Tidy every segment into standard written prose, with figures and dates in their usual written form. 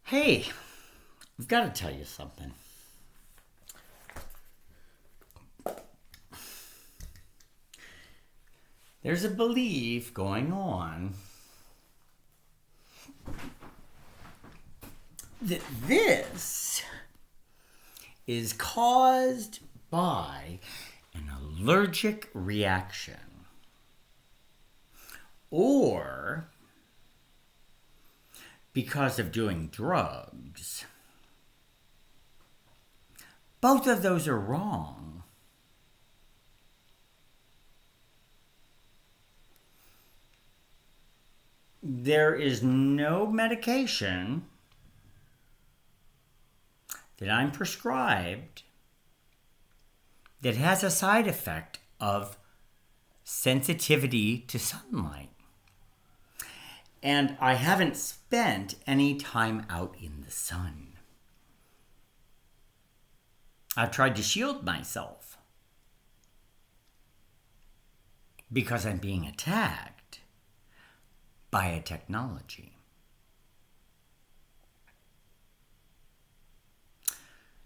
Hey, I've got to tell you something. There's a belief going on that this is caused by an allergic reaction or because of doing drugs. Both of those are wrong. There is no medication that I'm prescribed that has a side effect of sensitivity to sunlight. And I haven't spent any time out in the sun. I've tried to shield myself because I'm being attacked by a technology.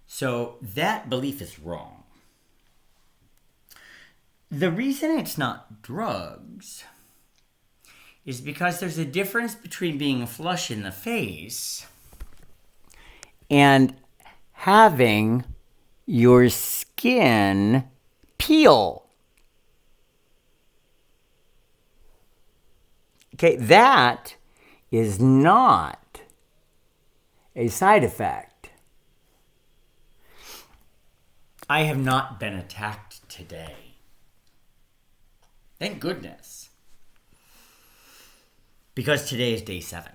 So that belief is wrong. The reason it's not drugs is because there's a difference between being flush in the face and having your skin peel. Okay, that is not a side effect. I have not been attacked today. Thank goodness. Because today is day 7.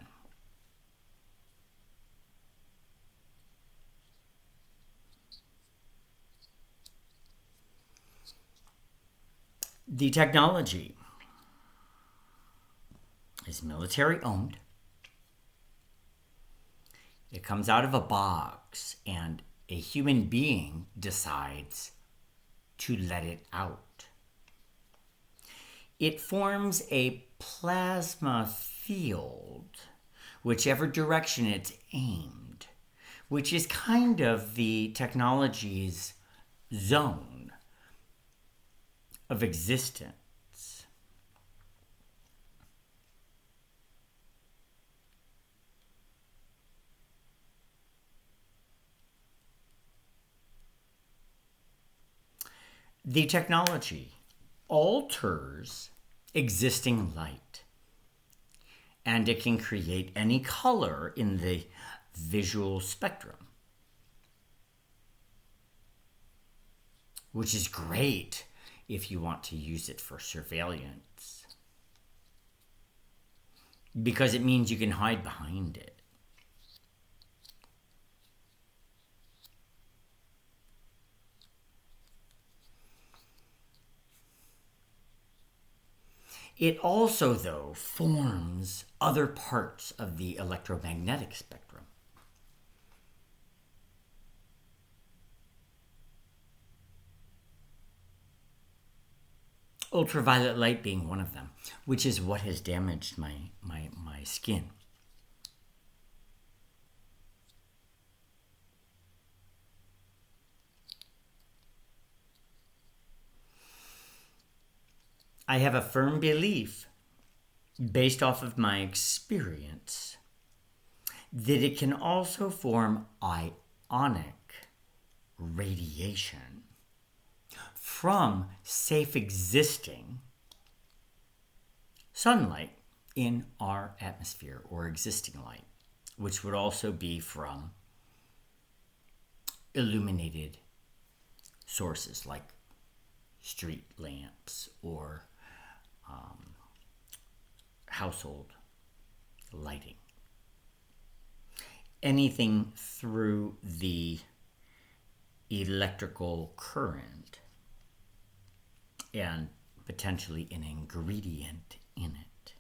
The technology is military owned. It comes out of a box and a human being decides to let it out. It forms a plasma field, whichever direction it's aimed, which is kind of the technology's zone of existence. The technology alters existing light, and it can create any color in the visual spectrum, which is great if you want to use it for surveillance, because it means you can hide behind it. It also, though, forms other parts of the electromagnetic spectrum. Ultraviolet light being one of them, which is what has damaged my skin. I have a firm belief, based off of my experience, that it can also form ionic radiation from safe existing sunlight in our atmosphere, or existing light, which would also be from illuminated sources like street lamps or household lighting. Anything through the electrical current and potentially an ingredient in it.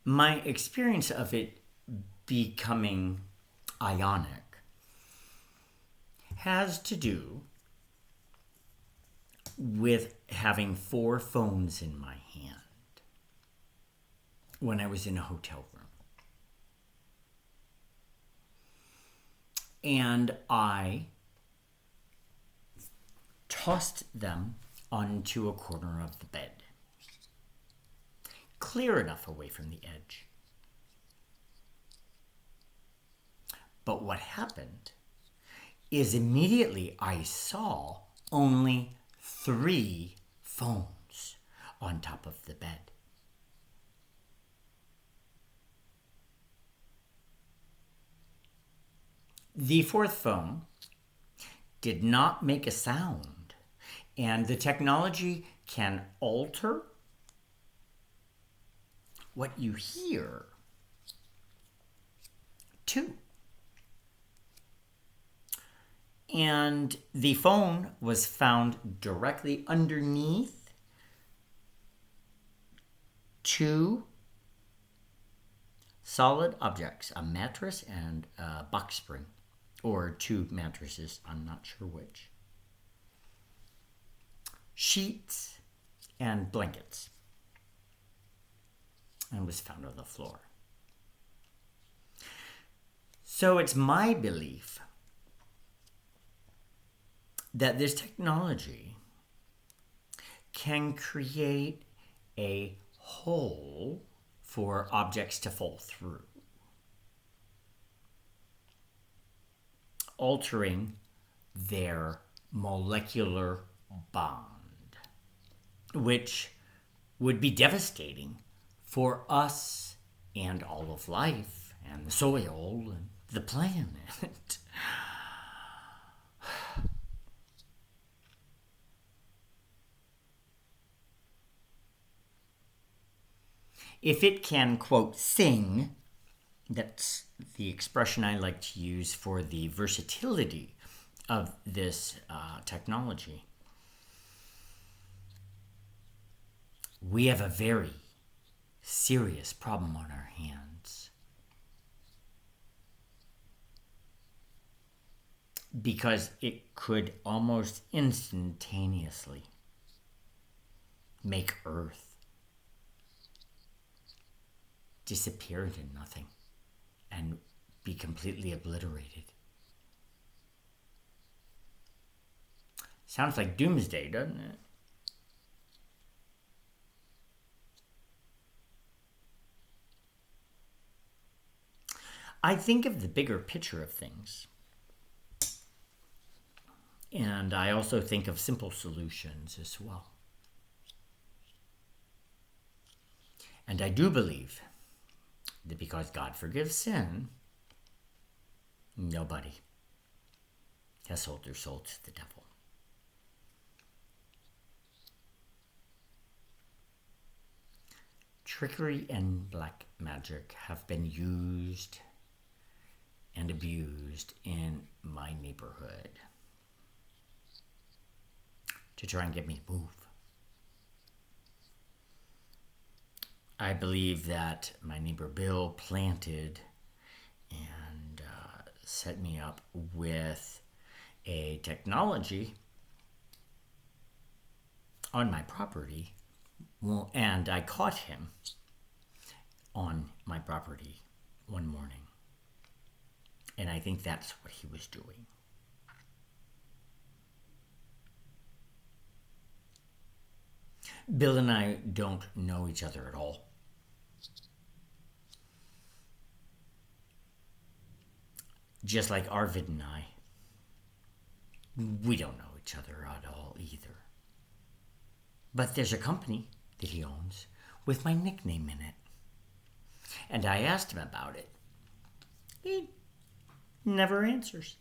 My experience of it becoming ionic has to do with having 4 phones in my hand. when I was in a hotel room. And I tossed them onto a corner of the bed, clear enough away from the edge. But what happened is immediately I saw only 3 phones on top of the bed. The 4th phone did not make a sound, and the technology can alter what you hear too. And the phone was found directly underneath 2 solid objects, a mattress and a box spring, or 2 mattresses, I'm not sure which. Sheets and blankets, and was found on the floor. So it's my belief that this technology can create a hole for objects to fall through, altering their molecular bond, which would be devastating for us and all of life and the soil and the planet. If it can, quote, sing, that's the expression I like to use for the versatility of this technology, we have a very serious problem on our hands. Because it could almost instantaneously make Earth disappear into nothing and be completely obliterated. Sounds like doomsday, doesn't it? I think of the bigger picture of things. And I also think of simple solutions as well. And I do believe that because God forgives sin, nobody has sold their soul to the devil. Trickery and black magic have been used and abused in my neighborhood to try and get me to move. I believe that my neighbor Bill planted and set me up with a technology on my property. Well, and I caught him on my property one morning. And I think that's what he was doing. Bill and I don't know each other at all. Just like Arvid and I, we don't know each other at all either. But there's a company that he owns with my nickname in it. And I asked him about it. He never answers.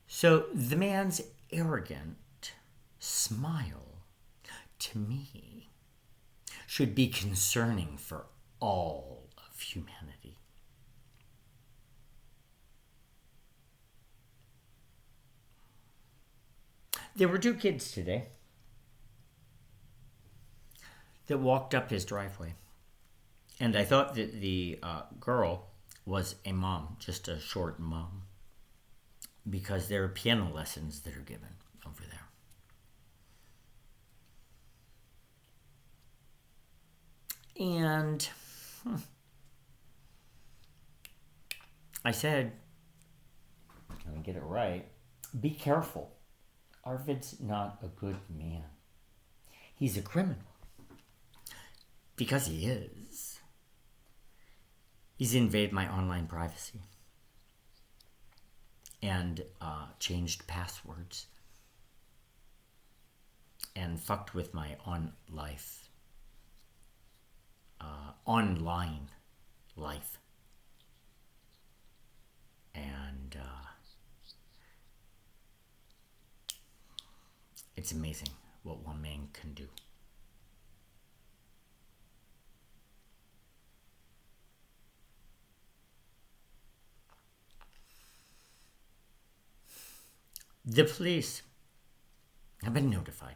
So the man's arrogant smile, to me, should be concerning for all of humanity. There were 2 kids today that walked up his driveway. And I thought that the girl was a mom, just a short mom, because there are piano lessons that are given over there. And I said, let me get it right, be careful. Arvid's not a good man. He's a criminal. Because he is. He's invaded my online privacy. And changed passwords. And fucked with my online life. And it's amazing what one man can do. The police have been notified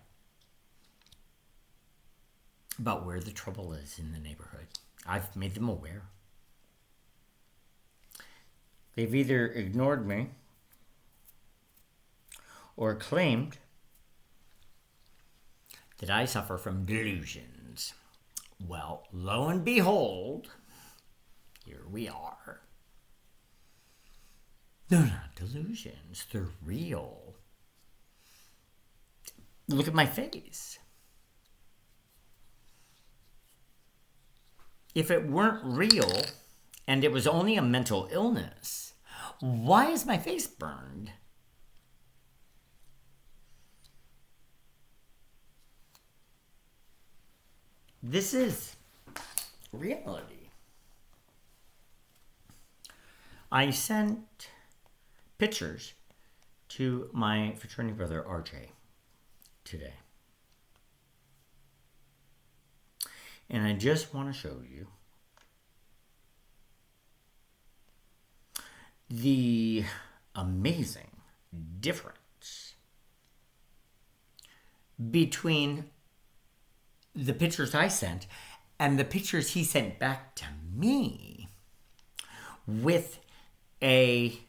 about where the trouble is in the neighborhood. I've made them aware. They've either ignored me or claimed that I suffer from delusions. Well, lo and behold, here we are. They're not delusions, they're real. Look at my face. If it weren't real and it was only a mental illness, why is my face burned? This is reality. I sent pictures to my fraternity brother RJ today. And I just want to show you the amazing difference between the pictures I sent and the pictures he sent back to me with a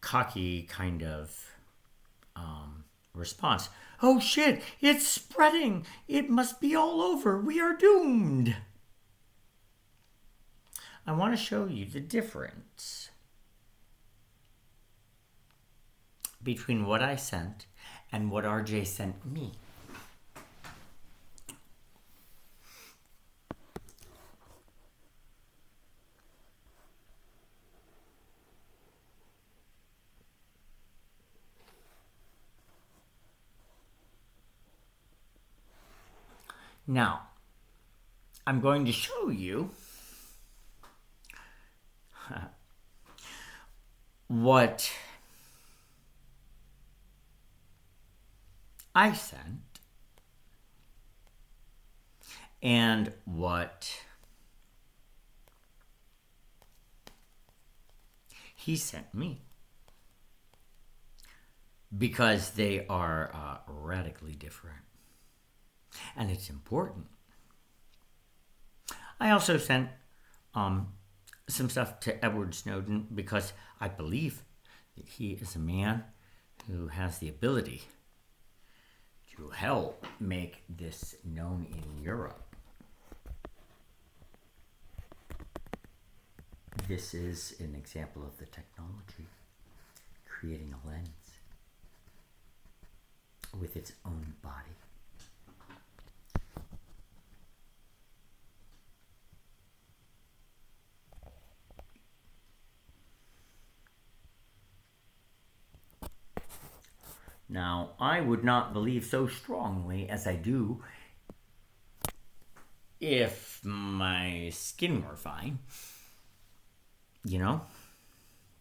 cocky kind of response. Oh shit, it's spreading. It must be all over. We are doomed. I want to show you the difference between what I sent and what RJ sent me. Now, I'm going to show you what I sent and what he sent me, because they are radically different. And it's important. I also sent some stuff to Edward Snowden because I believe that he is a man who has the ability to help make this known in Europe. This is an example of the technology creating a lens with its own body. Now, I would not believe so strongly as I do if my skin were fine. You know,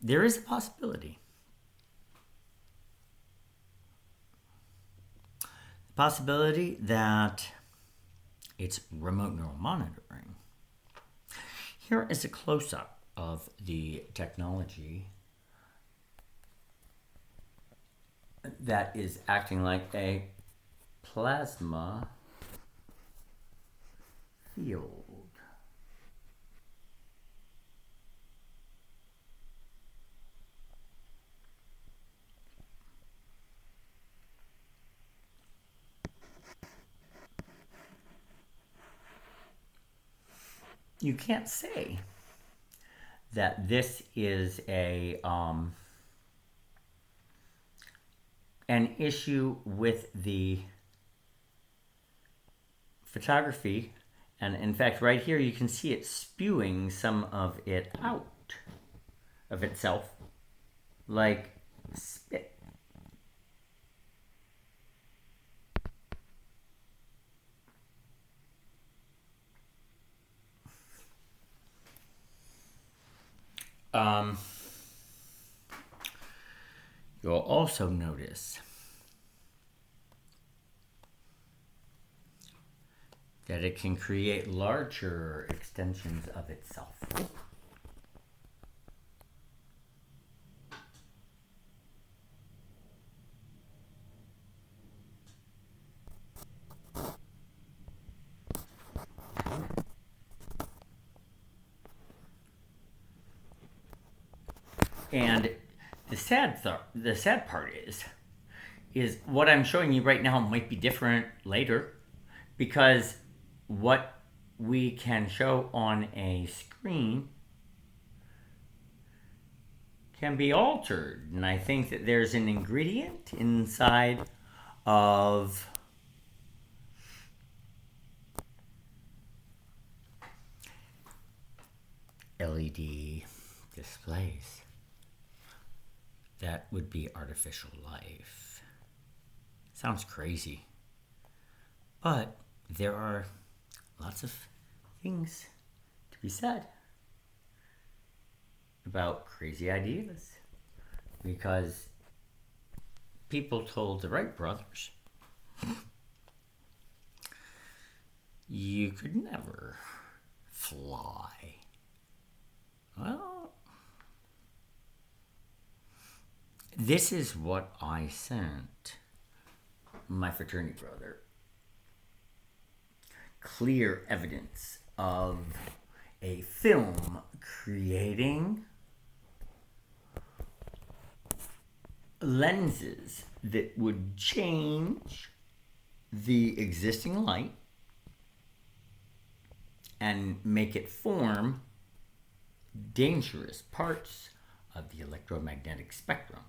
there is a possibility. The possibility that it's remote neural monitoring. Here is a close-up of the technology that is acting like a plasma field. you can't say that this is an issue with the photography. And in fact, right here, you can see it spewing some of it out of itself, like spit. You'll also notice that it can create larger extensions of itself. And the sad part is what I'm showing you right now might be different later, because what we can show on a screen can be altered. And I think that there's an ingredient inside of LED displays that would be artificial life. Sounds crazy, but there are lots of things to be said about crazy ideas, because people told the Wright brothers you could never fly. Well, this is what I sent my fraternity brother. Clear evidence of a film creating lenses that would change the existing light and make it form dangerous parts of the electromagnetic spectrum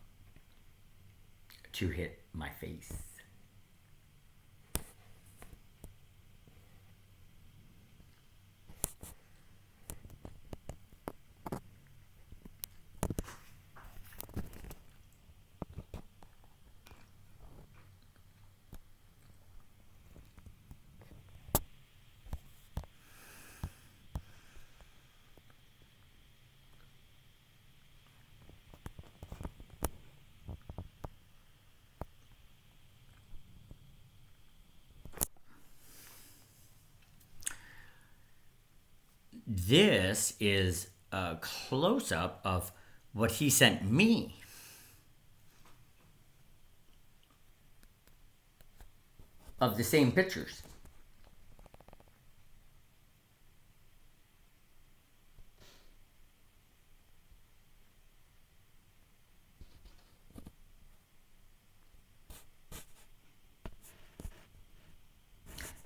to hit my face. This is a close-up of what he sent me. Of the same pictures.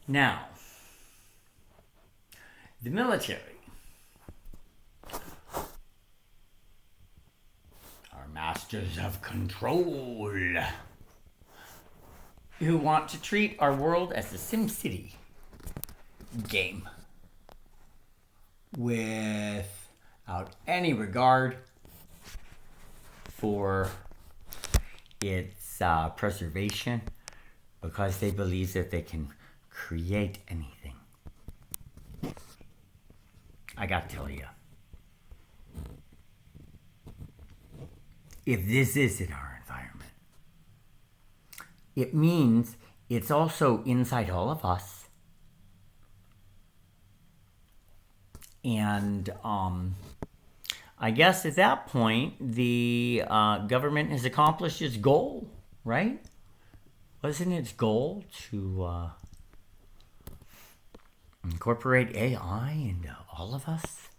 Now, the military are masters of control who want to treat our world as a SimCity game without any regard for its preservation, because they believe that they can create anything. I gotta tell you, if this is in our environment, it means it's also inside all of us. And I guess at that point, the government has accomplished its goal, right? Wasn't its goal to incorporate AI into all of us?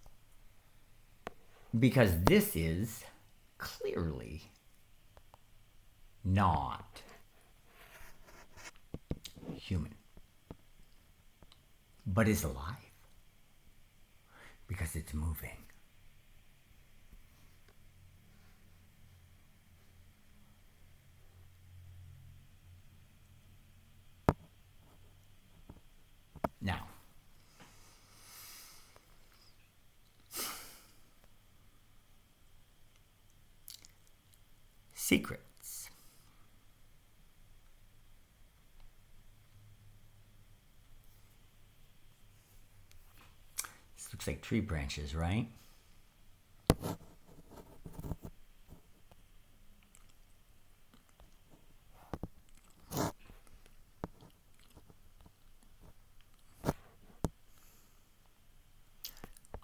Because this is clearly not human, but is alive. because it's moving. Now, secrets. This looks like tree branches, right?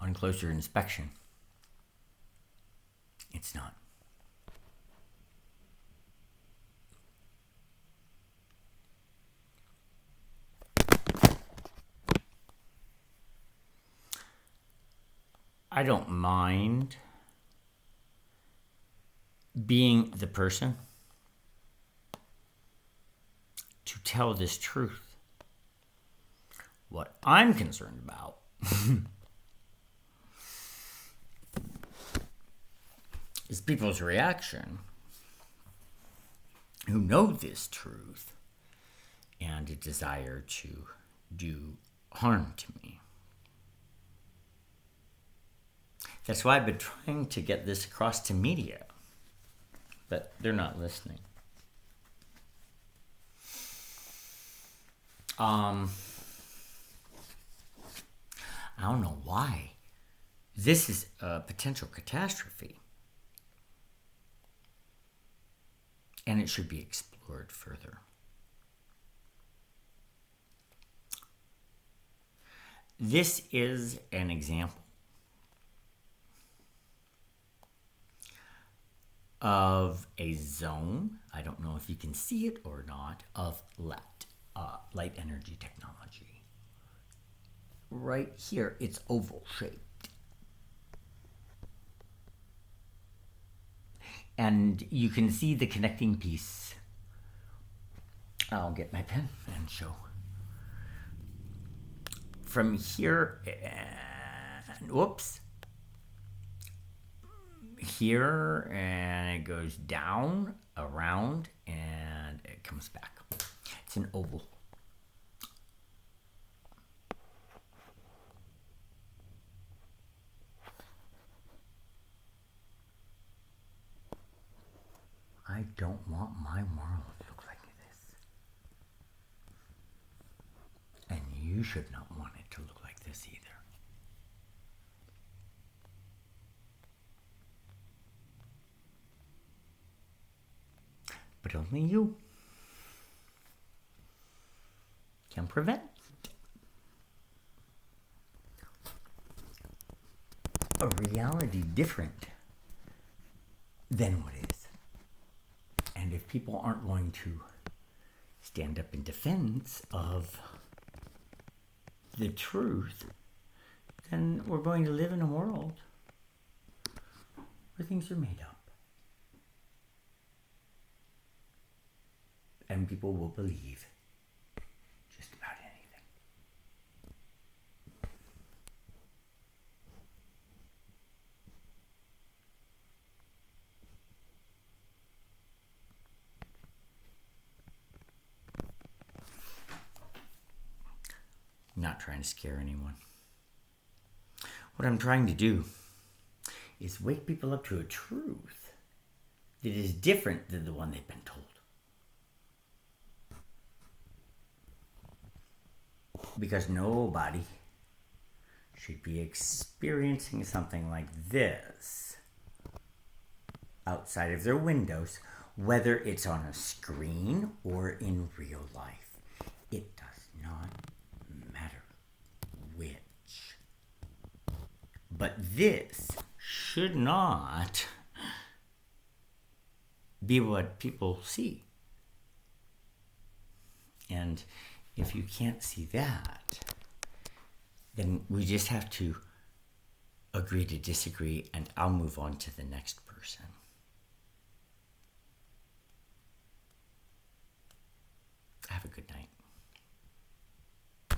On closer inspection, it's not. I don't mind being the person to tell this truth. What I'm concerned about is people's reaction who know this truth and a desire to do harm to me. That's why I've been trying to get this across to media, but they're not listening. I don't know why. This is a potential catastrophe. And it should be explored further. This is an example of a zone, I don't know if you can see it or not, of light energy technology. Right here, it's oval shaped. And you can see the connecting piece. I'll get my pen and show. From here, and whoops. Here, and it goes down, around, and it comes back. It's an oval. I don't want my world to look like this. And you should not want it to look like this either. But only you can prevent a reality different than what is. And if people aren't going to stand up in defense of the truth, then we're going to live in a world where things are made up. And people will believe just about anything. I'm not trying to scare anyone. What I'm trying to do is wake people up to a truth that is different than the one they've been told. Because nobody should be experiencing something like this outside of their windows, whether it's on a screen or in real life. It does not matter which. But this should not be what people see. And if you can't see that, then we just have to agree to disagree, and I'll move on to the next person.